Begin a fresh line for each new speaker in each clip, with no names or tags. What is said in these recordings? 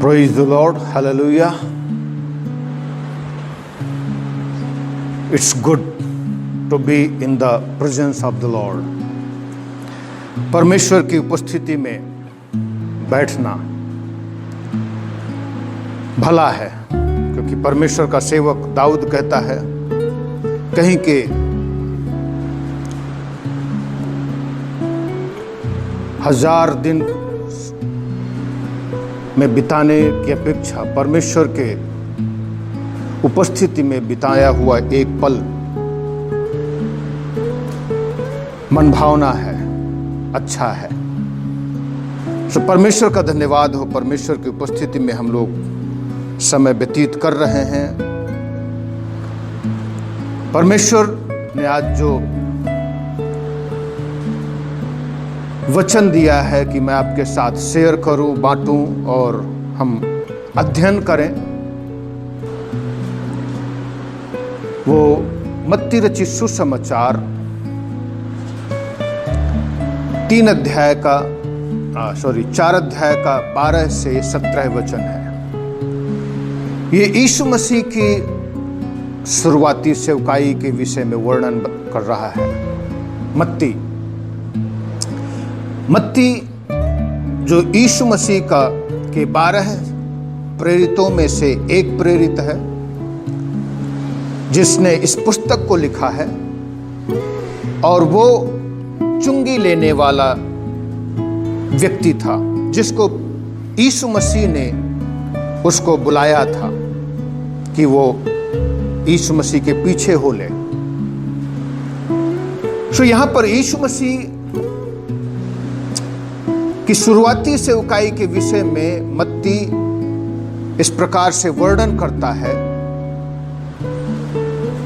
Praise the Lord. Hallelujah. It's good to be in the presence of the Lord. परमेश्वर की उपस्थिति में बैठना भला है, क्योंकि परमेश्वर का सेवक दाऊद कहता है कहीं के हजार दिन में बिताने की अपेक्षा परमेश्वर के उपस्थिति में बिताया हुआ एक पल मनभावना है, अच्छा है। तो परमेश्वर का धन्यवाद हो, परमेश्वर की उपस्थिति में हम लोग समय व्यतीत कर रहे हैं। परमेश्वर ने आज जो वचन दिया है कि मैं आपके साथ शेयर करूं, बांटूं और हम अध्ययन करें, वो मत्ती रचित सुसमाचार 4 अध्याय का 12 से 17 वचन है। ये यीशु मसीह की शुरुआती सेवकाई के विषय में वर्णन कर रहा है। मत्ती जो यीशु मसीह के 12 प्रेरितों में से एक प्रेरित है, जिसने इस पुस्तक को लिखा है, और वो चुंगी लेने वाला व्यक्ति था जिसको यीशु मसीह ने उसको बुलाया था कि वो यीशु मसीह के पीछे हो ले। तो यहां पर यीशु मसीह की शुरुआती सेवकाई के विषय में मत्ती इस प्रकार से वर्णन करता है।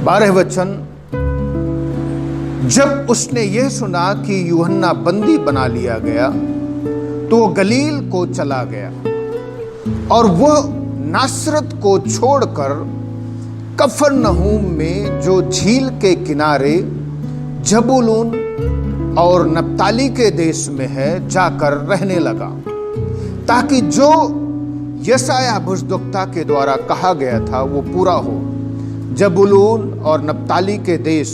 12 वचन, जब उसने यह सुना कि यूहन्ना बंदी बना लिया गया तो वो गलील को चला गया, और वह नासरत को छोड़कर कफरनहूम में जो झील के किनारे जबूलून और नप्ताली के देश में है जाकर रहने लगा, ताकि जो यशायाह भविष्यद्वक्ता के द्वारा कहा गया था वो पूरा हो। जबूलून और नप्ताली के देश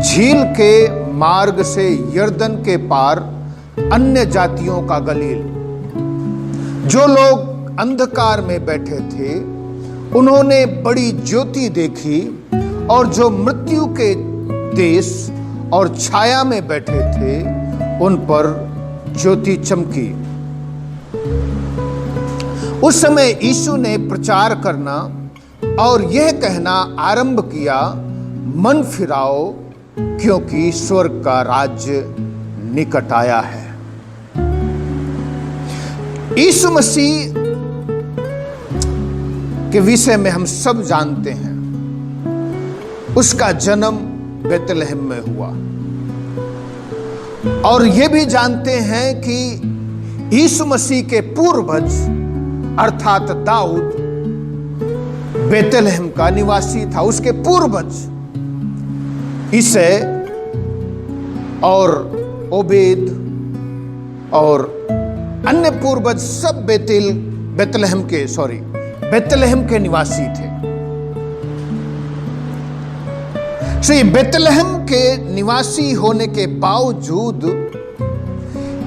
झील के मार्ग से यरदन के पार अन्य जातियों का गलील। जो लोग अंधकार में बैठे थे उन्होंने बड़ी ज्योति देखी, और जो मृत्यु के देश और छाया में बैठे थे उन पर ज्योति चमकी। उस समय यीशु ने प्रचार करना और यह कहना आरंभ किया, मन फिराओ, क्योंकि स्वर्ग का राज्य निकट आया है। यीशु मसीह के विषय में हम सब जानते हैं। उसका जन्म बेतलहम में हुआ, और यह भी जानते हैं कि यीशु मसीह के पूर्वज अर्थात दाऊद बेतलहम का निवासी था। उसके पूर्वज इसे और ओबेद और अन्य पूर्वज सब बेतलहम के निवासी थे। तो ये बेतलहम के निवासी होने के बावजूद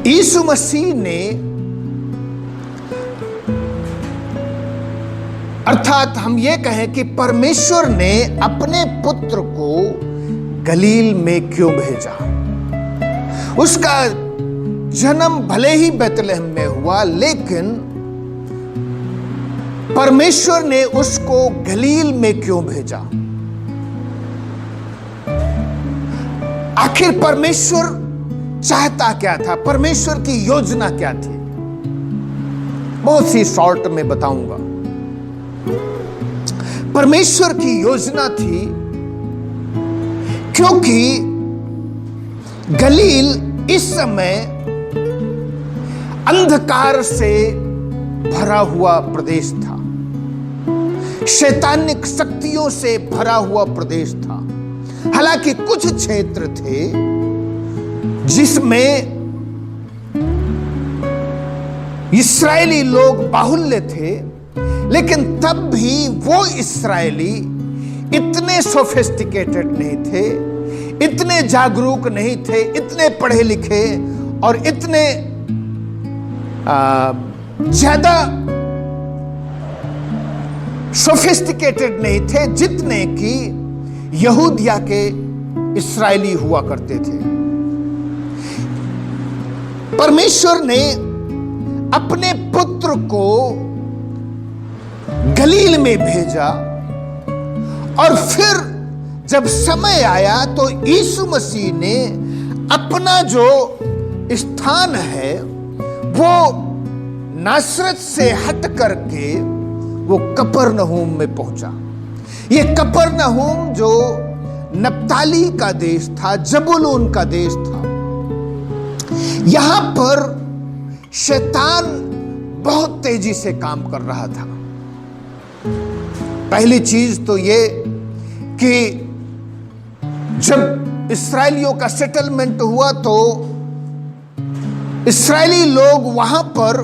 यीशु मसीह ने, अर्थात हम ये कहें कि परमेश्वर ने अपने पुत्र को गलील में क्यों भेजा। उसका जन्म भले ही बेतलहम में हुआ, लेकिन परमेश्वर ने उसको गलील में क्यों भेजा। आखिर परमेश्वर चाहता क्या था, परमेश्वर की योजना क्या थी? बहुत सी शॉर्ट में बताऊंगा। परमेश्वर की योजना थी, क्योंकि गलील इस समय अंधकार से भरा हुआ प्रदेश था, शैतानिक शक्तियों से भरा हुआ प्रदेश था। हालांकि कुछ क्षेत्र थे जिसमें इस्राएली लोग बाहुल्य थे, लेकिन तब भी वो इस्राएली इतने सोफिस्टिकेटेड नहीं थे, इतने जागरूक नहीं थे, इतने पढ़े लिखे और इतने ज्यादा सोफिस्टिकेटेड नहीं थे जितने कि यहूदिया के इस्राएली हुआ करते थे। परमेश्वर ने अपने पुत्र को गलील में भेजा और फिर जब समय आया तो यीशु मसीह ने अपना जो स्थान है वो नासरत से हट करके वो कफरनहूम में पहुंचा। ये कफरनहूम जो नप्ताली का देश था, जबूलून का देश था, यहां पर शैतान बहुत तेजी से काम कर रहा था। पहली चीज तो ये कि जब इस्राएलियों का सेटलमेंट हुआ तो इस्राएली लोग वहां पर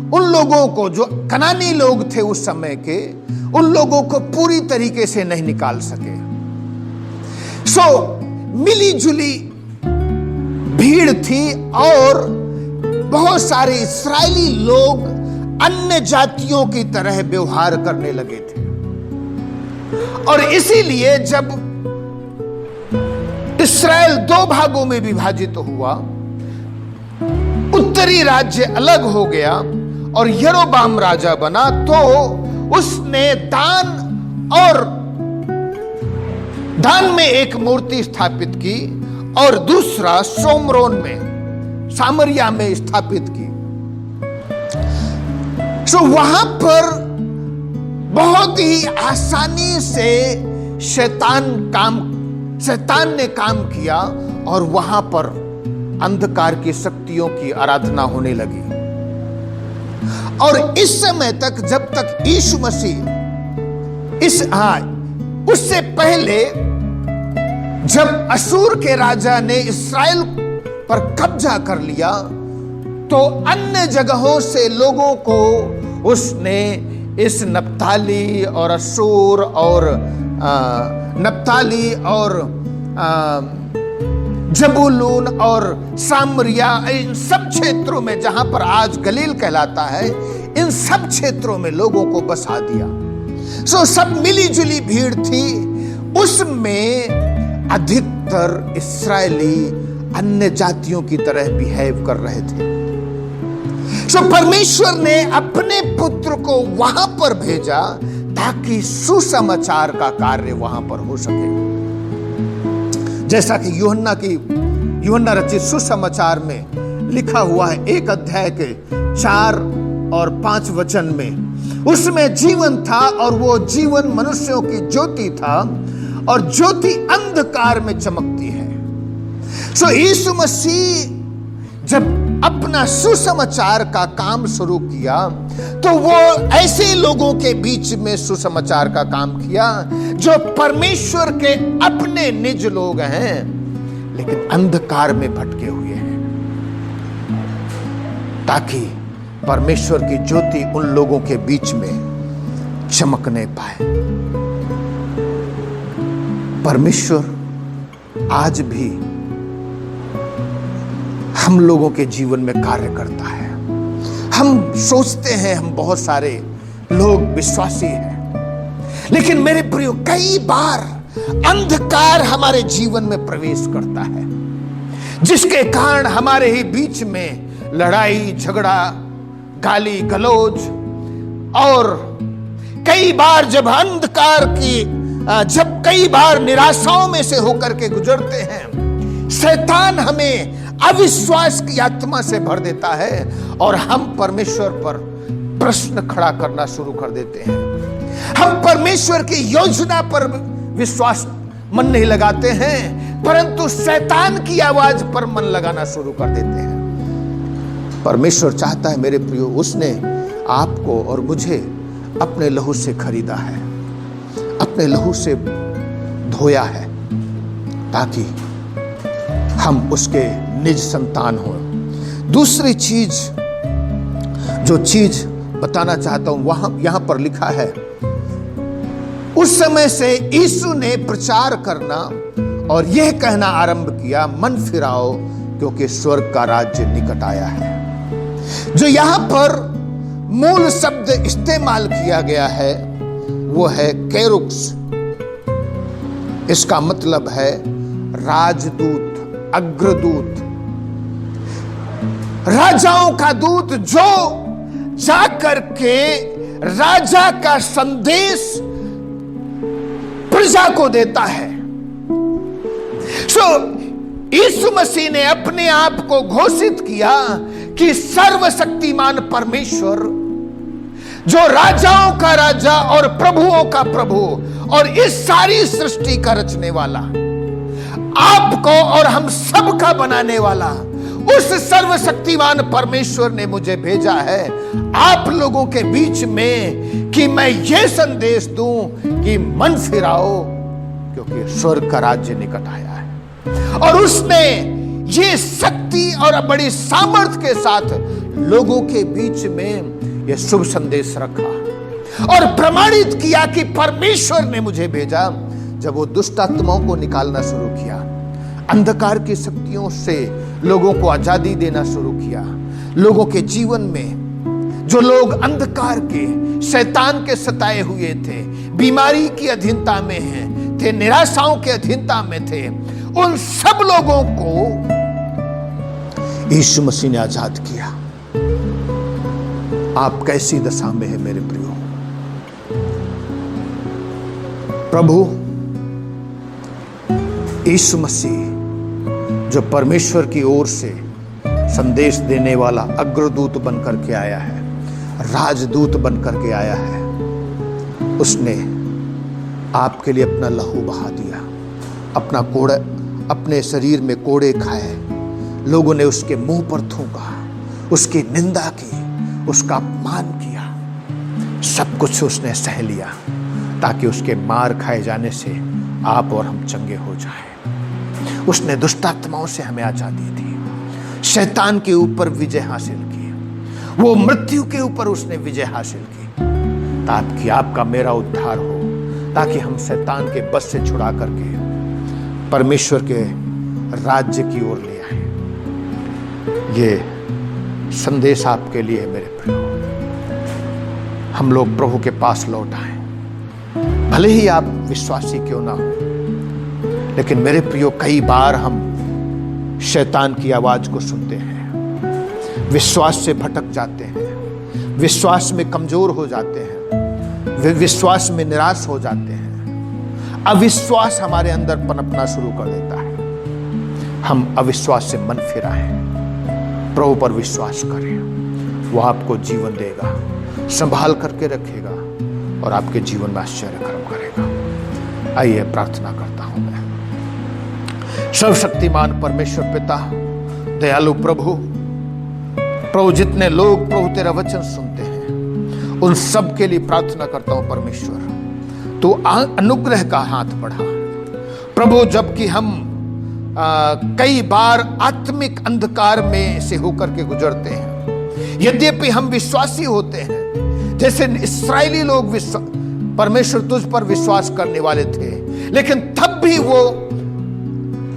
उन लोगों को, जो कनानी लोग थे उस समय के, उन लोगों को पूरी तरीके से नहीं निकाल सके। सो मिली जुली भीड़ थी और बहुत सारे इस्राएली लोग अन्य जातियों की तरह व्यवहार करने लगे थे। और इसीलिए जब इस्राएल दो भागों में विभाजित हुआ, उत्तरी राज्य अलग हो गया और यरोबाम राजा बना, तो उसने दान में एक मूर्ति स्थापित की और दूसरा सोमरोन में, सामरिया में स्थापित की। सो वहां पर बहुत ही आसानी से शैतान ने काम किया और वहां पर अंधकार की शक्तियों की आराधना होने लगी। और इस समय तक, जब तक यीशु मसीह उससे पहले जब अशूर के राजा ने इस्राएल पर कब्जा कर लिया तो अन्य जगहों से लोगों को उसने इस नप्ताली और अशूर और नप्ताली और जबूलून और सामरिया, इन सब क्षेत्रों में, जहां पर आज गलील कहलाता है, इन सब क्षेत्रों में लोगों को बसा दिया। सो सब मिली जुली भीड़ थी, उसमें अधिकतर इस्राएली अन्य जातियों की तरह बिहेव कर रहे थे। सो परमेश्वर ने अपने पुत्र को वहां पर भेजा ताकि सुसमाचार का कार्य वहां पर हो सके। जैसा कि यूहन्ना रचित सुसमाचार में लिखा हुआ है, 1 अध्याय के 4 और 5 वचन में, उसमें जीवन था और वो जीवन मनुष्यों की ज्योति था और ज्योति अंधकार में चमकती है। सो यीशु मसीह जब अपना सुसमाचार का काम शुरू किया तो वो ऐसे लोगों के बीच में सुसमाचार का काम किया जो परमेश्वर के अपने निज लोग हैं, लेकिन अंधकार में भटके हुए हैं, ताकि परमेश्वर की ज्योति उन लोगों के बीच में चमकने पाए। परमेश्वर आज भी हम लोगों के जीवन में कार्य करता है। हम सोचते हैं हम बहुत सारे लोग विश्वासी हैं, लेकिन मेरे प्रियो, कई बार अंधकार हमारे जीवन में प्रवेश करता है, जिसके कारण हमारे ही बीच में लड़ाई झगड़ा, गाली गलौज, और कई बार जब कई बार निराशाओं में से होकर के गुजरते हैं, शैतान हमें अविश्वास की आत्मा से भर देता है और हम परमेश्वर पर प्रश्न खड़ा करना शुरू कर देते हैं। हम परमेश्वर की योजना पर विश्वास मन नहीं लगाते हैं, परंतु शैतान की आवाज पर मन लगाना शुरू कर देते हैं। परमेश्वर चाहता है मेरे प्रियो, उसने आपको और मुझे अपने लहू से खरीदा है, अपने लहू से धोया है, ताकि हम उसके निज संतान हो। दूसरी चीज, जो चीज बताना चाहता हूं वहां यहां पर लिखा है, उस समय से यीशु ने प्रचार करना और यह कहना आरंभ किया, मन फिराओ क्योंकि स्वर्ग का राज्य निकट आया है। जो यहां पर मूल शब्द इस्तेमाल किया गया है वो है कैरुक्स। इसका मतलब है राजदूत, अग्रदूत, राजाओं का दूत जो जाकर के राजा का संदेश प्रजा को देता है। यीशु मसीह ने अपने आप को घोषित किया कि सर्वशक्तिमान परमेश्वर, जो राजाओं का राजा और प्रभुओं का प्रभु और इस सारी सृष्टि का रचने वाला, आपको और हम सब का बनाने वाला, उस सर्वशक्तिमान परमेश्वर ने मुझे भेजा है आप लोगों के बीच में कि मैं ये संदेश दूं कि मन फिराओ क्योंकि स्वर्ग का राज्य निकट आया है। और उसने ये शक्ति और बड़ी सामर्थ्य के साथ लोगों के बीच में ये शुभ संदेश रखा और प्रमाणित किया कि परमेश्वर ने मुझे भेजा। जब वो दुष्ट आत्माओं को निकालना शुरू किया, अंधकार की शक्तियों से लोगों को आजादी देना शुरू किया, लोगों के जीवन में जो लोग अंधकार के, शैतान के सताए हुए थे, बीमारी की अधीनता में हैं, थे, निराशाओं के अधीनता में थे, उन सब लोगों को यीशु मसीह ने आजाद किया। आप कैसी दशा में है मेरे प्रियो? प्रभु यीशु मसीह जो परमेश्वर की ओर से संदेश देने वाला अग्रदूत बनकर के आया है, राजदूत बनकर के आया है, उसने आपके लिए अपना लहू बहा दिया, अपना कोड़े, अपने शरीर में कोड़े खाए, लोगों ने उसके मुंह पर थूका, उसकी निंदा की, उसका अपमान किया, सब कुछ उसने सह लिया ताकि उसके मार खाए जाने से आप और हम चंगे हो जाएं। उसने दुष्टात्माओं से हमें आजादी दी, शैतान के ऊपर विजय हासिल की, वो मृत्यु के ऊपर उसने विजय हासिल की ताकि आपका मेरा उद्धार हो, ताकि हम शैतान के बस से छुड़ा करके परमेश्वर के राज्य की ओर ले आए। ये संदेश आपके लिए है मेरे प्रियो। हम लोग प्रभु के पास लौट आए, भले ही आप विश्वासी क्यों ना हो, लेकिन मेरे प्रियो कई बार हम शैतान की आवाज को सुनते हैं, विश्वास से भटक जाते हैं, विश्वास में कमजोर हो जाते हैं, विश्वास में निराश हो जाते हैं, अविश्वास हमारे अंदर पनपना शुरू कर देता है। हम अविश्वास से मन फिराएं, प्रभु पर विश्वास करें, वो आपको जीवन देगा, संभाल करके रखेगा और आपके जीवन में आश्चर्य कर्म करेगा। आइए प्रार्थना करता हूं मैं। सर्वशक्तिमान परमेश्वर पिता, दयालु प्रभु, जितने लोग प्रभु तेरा वचन सुनते हैं उन सब के लिए प्रार्थना करता हूं परमेश्वर, तो अनुग्रह का हाथ बढ़ा प्रभु। जबकि हम कई बार आत्मिक अंधकार में से होकर के गुजरते हैं, यद्यपि हम विश्वासी होते हैं, जैसे इस्राएली लोग परमेश्वर तुझ पर विश्वास करने वाले थे, लेकिन तब भी वो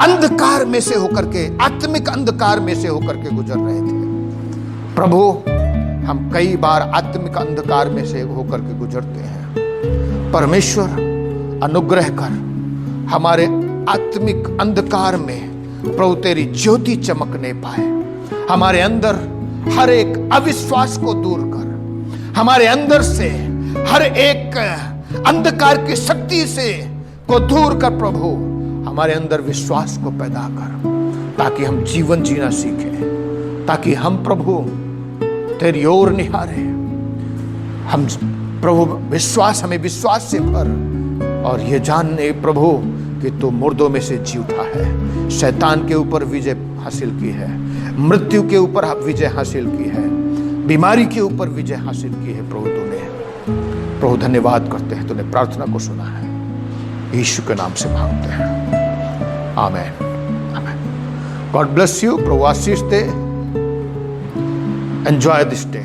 अंधकार में से होकर के, आत्मिक अंधकार में से होकर के गुजर रहे थे। प्रभु, हम कई बार आत्मिक अंधकार में से होकर के गुजरते हैं। परमेश्वर अनुग्रह कर, हमारे आत्मिक अंधकार में प्रभु तेरी ज्योति चमकने पाए, हमारे अंदर हर एक अविश्वास को दूर कर, हमारे अंदर से हर एक अंधकार की शक्ति से को दूर कर प्रभु, हमारे अंदर विश्वास को पैदा कर, ताकि हम जीवन जीना सीखें, ताकि हम प्रभु तेरी ओर निहारें। हम प्रभु विश्वास, हमें विश्वास से भर और ये जानने प्रभु कि तू मुर्दों में से जी उठा है, शैतान के ऊपर विजय हासिल की है, मृत्यु के ऊपर विजय हासिल की है, बीमारी के ऊपर विजय हासिल की है। प्रभु तूने, प्रभु धन्यवाद करते हैं, तूने प्रार्थना को सुना है, यीशु के नाम से मांगते हैं, amen, amen. God bless you. प्रभु आशीष दे। Enjoy this day.